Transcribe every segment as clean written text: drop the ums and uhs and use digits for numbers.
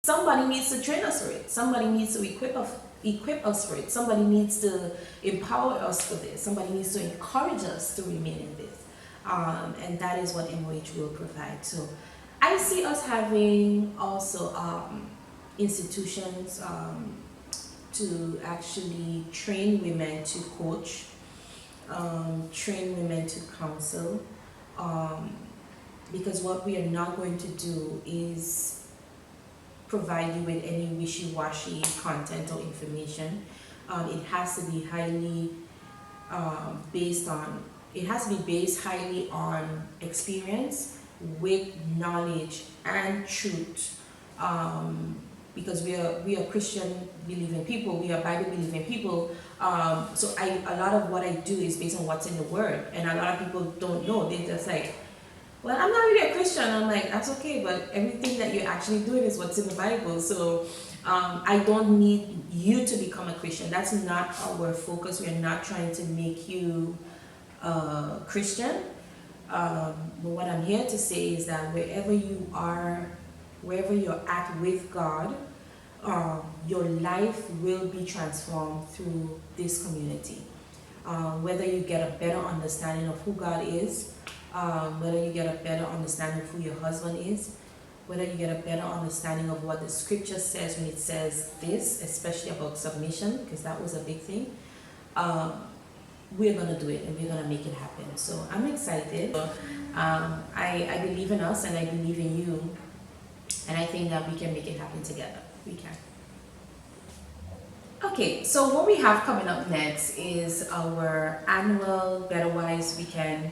Somebody needs to train us for it. Somebody needs to equip us for it. Somebody needs to empower us for this. Somebody needs to encourage us to remain in this. And that is what MOH will provide. So I see us having also institutions to actually train women to coach, train women to counsel, because what we are not going to do is provide you with any wishy-washy content or information. It has to be highly based highly on experience with knowledge and truth. Because we are Christian believing people, we are Bible believing people. So a lot of what I do is based on what's in the Word, and a lot of people don't know. They just like, well, I'm not really a Christian. I'm like, that's okay, but everything that you're actually doing is what's in the Bible. So I don't need you to become a Christian. That's not our focus. We are not trying to make you a Christian. But what I'm here to say is that wherever you're at with God, your life will be transformed through this community. Whether you get a better understanding of who God is, whether you get a better understanding of who your husband is, whether you get a better understanding of what the scripture says when it says this, especially about submission, because that was a big thing, we're going to do it and we're going to make it happen. So I'm excited. I believe in us and I believe in you, and I think that we can make it happen together. We can. Okay, so what we have coming up next is our annual Better Wise Weekend.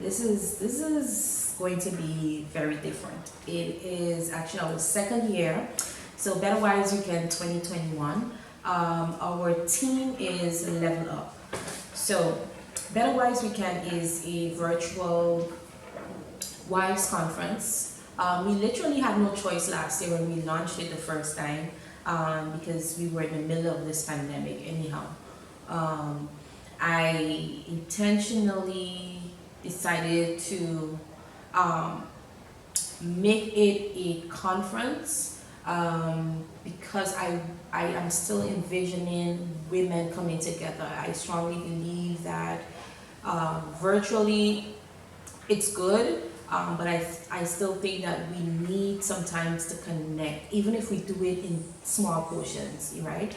This is going to be very different. It is actually our second year. So Better Wise Weekend 2021. Our theme is Level Up. So Better Wise Weekend is a virtual wives conference. We literally had no choice last year when we launched it the first time, because we were in the middle of this pandemic anyhow. I intentionally decided to make it a conference because I am still envisioning women coming together. I strongly believe that virtually it's good, but I still think that we need sometimes to connect, even if we do it in small portions, right?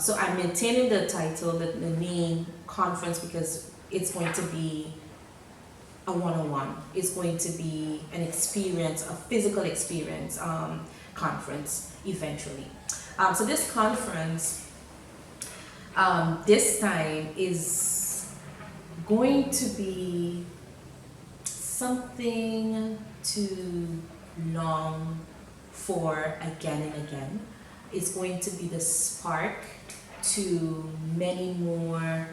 So I'm maintaining the title, the name conference, because it's going to be a one-on-one. It's going to be an experience, a physical experience conference eventually. So this conference this time is going to be something to long for again and again. It's going to be the spark to many more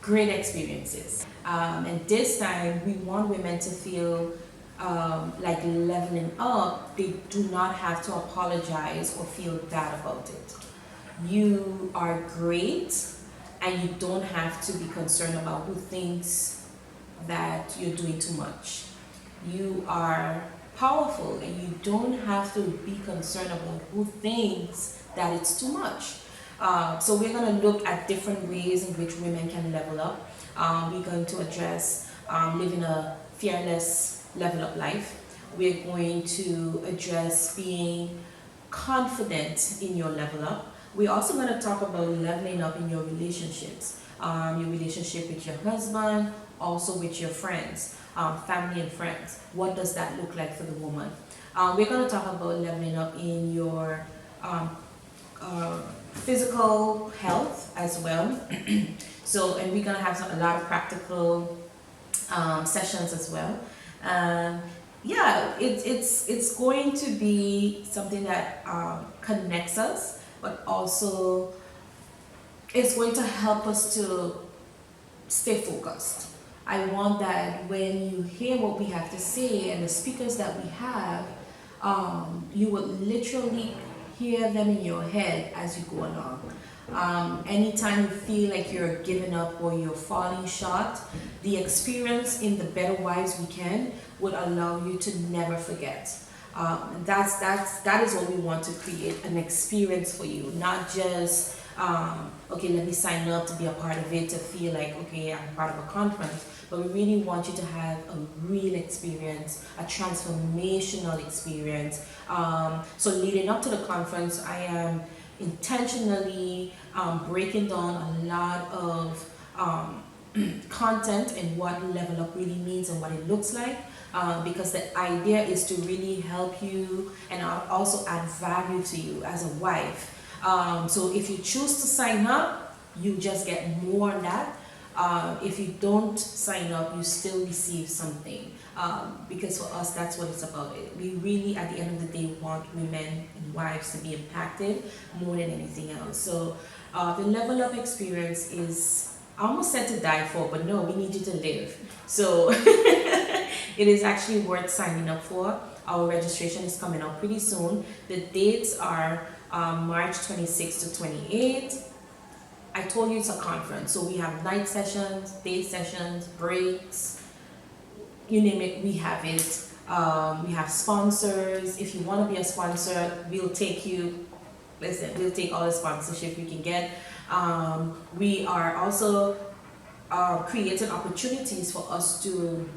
great experiences. And this time we want women to feel like leveling up. They do not have to apologize or feel bad about it. You are great, and you don't have to be concerned about who thinks that you're doing too much. You are powerful, and you don't have to be concerned about who thinks that it's too much. So we're going to look at different ways in which women can level up. We're going to address living a fearless level up life. We're going to address being confident in your level up. We're also going to talk about leveling up in your relationships. Your relationship with your husband, also with your friends, family and friends. What does that look like for the woman? We're going to talk about leveling up in your physical health as well. So, and we're going to have a lot of practical sessions as well. Yeah, it's going to be something that connects us, but also it's going to help us to stay focused. I want that when you hear what we have to say and the speakers that we have, you will literally hear them in your head as you go along. Anytime you feel like you're giving up or you're falling short, the experience in the Better Wives Weekend would allow you to never forget. That is what we want to create, an experience for you, not just okay, let me sign up to be a part of it, to feel like, okay, I'm part of a conference, but we really want you to have a real experience, a transformational experience. So leading up to the conference, I am intentionally breaking down a lot of content and what level up really means and what it looks like, because the idea is to really help you and also add value to you as a wife. So if you choose to sign up, you just get more on that. If you don't sign up, you still receive something, because for us, that's what it's about. We really, at the end of the day, want women and wives to be impacted more than anything else. So the level up experience is, I almost said to die for, but no, we need you to live. So it is actually worth signing up for. Our registration is coming up pretty soon. The dates are March 26th to 28th. I told you it's a conference, so we have night sessions, day sessions, breaks, you name it, we have it. We have sponsors. If you want to be a sponsor, we'll take you. Listen, we'll take all the sponsorship we can get. We are also creating opportunities for us to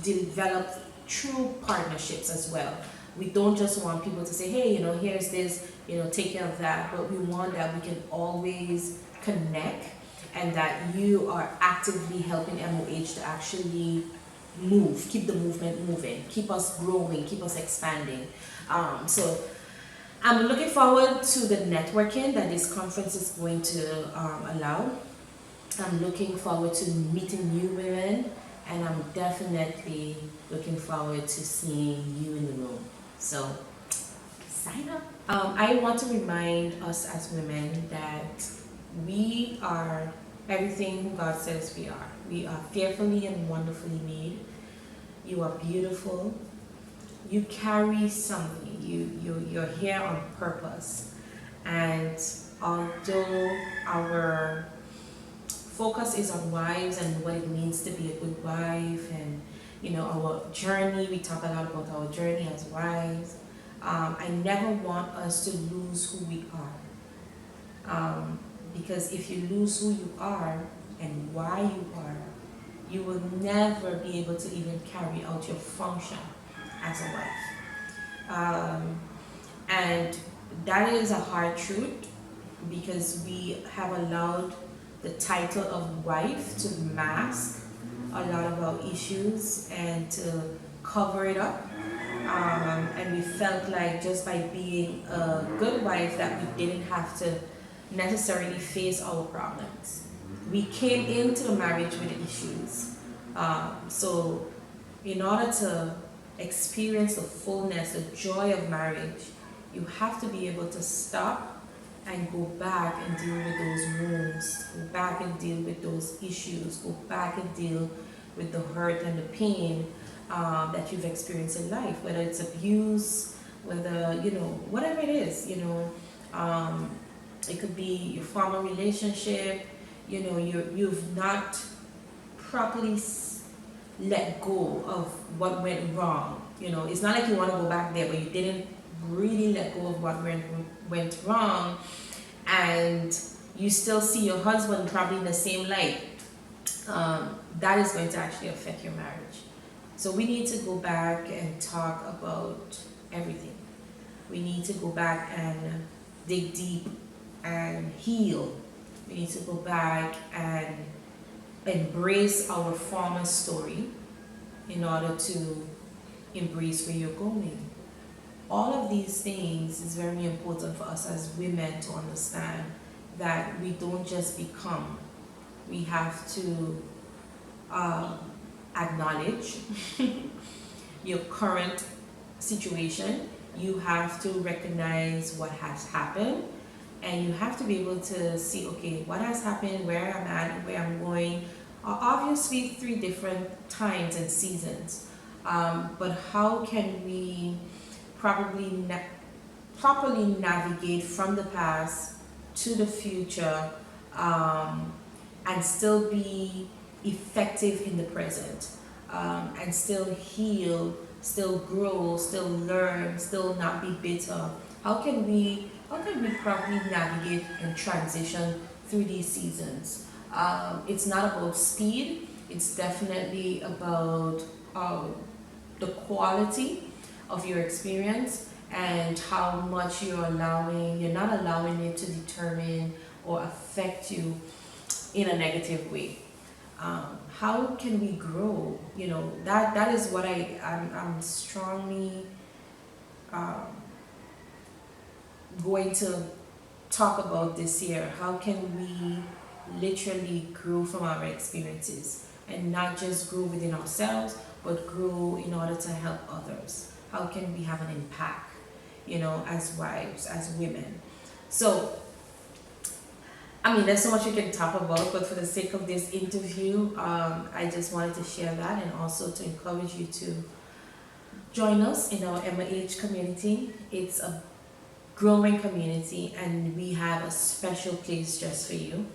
develop true partnerships as well. We don't just want people to say, hey, here's this, take care of that, but we want that we can always connect, and that you are actively helping MOH to actually move, keep the movement moving, keep us growing, keep us expanding. So I'm looking forward to the networking that this conference is going to allow. I'm looking forward to meeting new women, and I'm definitely looking forward to seeing you in the room. So sign up. I want to remind us as women that we are everything God says we are. We are fearfully and wonderfully made. You are beautiful. You carry something. You're here on purpose. And although our focus is on wives and what it means to be a good wife, and our journey, we talk a lot about our journey as wives. I never want us to lose who we are. Because if you lose who you are and why you are, you will never be able to even carry out your function as a wife. And that is a hard truth, because we have allowed the title of wife to mask a lot of our issues and to cover it up. And we felt like just by being a good wife that we didn't have to necessarily face our problems. We came into the marriage with issues. So in order to experience the fullness, the joy of marriage, you have to be able to stop and go back and deal with those wounds, go back and deal with those issues, go back and deal with the hurt and the pain that you've experienced in life, whether it's abuse, whether, whatever it is, it could be your former relationship, you've not properly let go of what went wrong. It's not like you want to go back there, but you didn't really let go of what went wrong, and you still see your husband probably in the same light. That is going to actually affect your marriage. So we need to go back and talk about everything. We need to go back and dig deep and heal. We need to go back and embrace our former story in order to embrace where you're going. All of these things is very important for us as women to understand, that we don't just become. We have to acknowledge your current situation. You have to recognize what has happened, and you have to be able to see, okay, what has happened, where I'm at, where I'm going. Obviously 3 different times and seasons, but how can we properly navigate from the past to the future, and still be effective in the present, and still heal, still grow, still learn, still not be bitter? How can we properly navigate and transition through these seasons? It's not about speed. It's definitely about the quality of your experience, and how much you're not allowing it to determine or affect you in a negative way. How can we grow? That is what I'm strongly um, going to talk about this year. How can we literally grow from our experiences, and not just grow within ourselves, but grow in order to help others? How can we have an impact, as wives, as women? So, I mean, there's so much we can talk about, but for the sake of this interview, I just wanted to share that, and also to encourage you to join us in our MAH community. It's a growing community, and we have a special place just for you.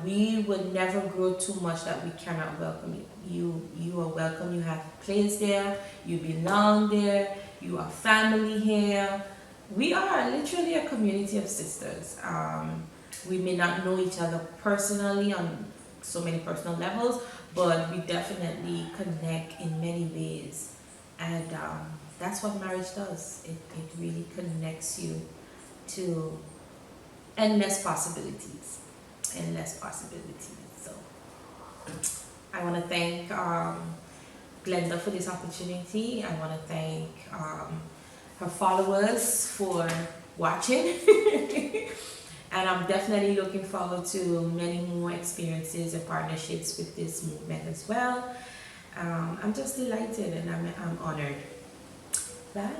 We would never grow too much that we cannot welcome you. You are welcome. You have a place there. You belong there. You are family here. We are literally a community of sisters. We may not know each other personally on so many personal levels, but we definitely connect in many ways. And that's what marriage does. It really connects you to endless possibilities. Endless possibilities. So I want to thank Glenda for this opportunity. I want to thank her followers for watching. And I'm definitely looking forward to many more experiences and partnerships with this movement as well. I'm just delighted, and I'm honored. Bye.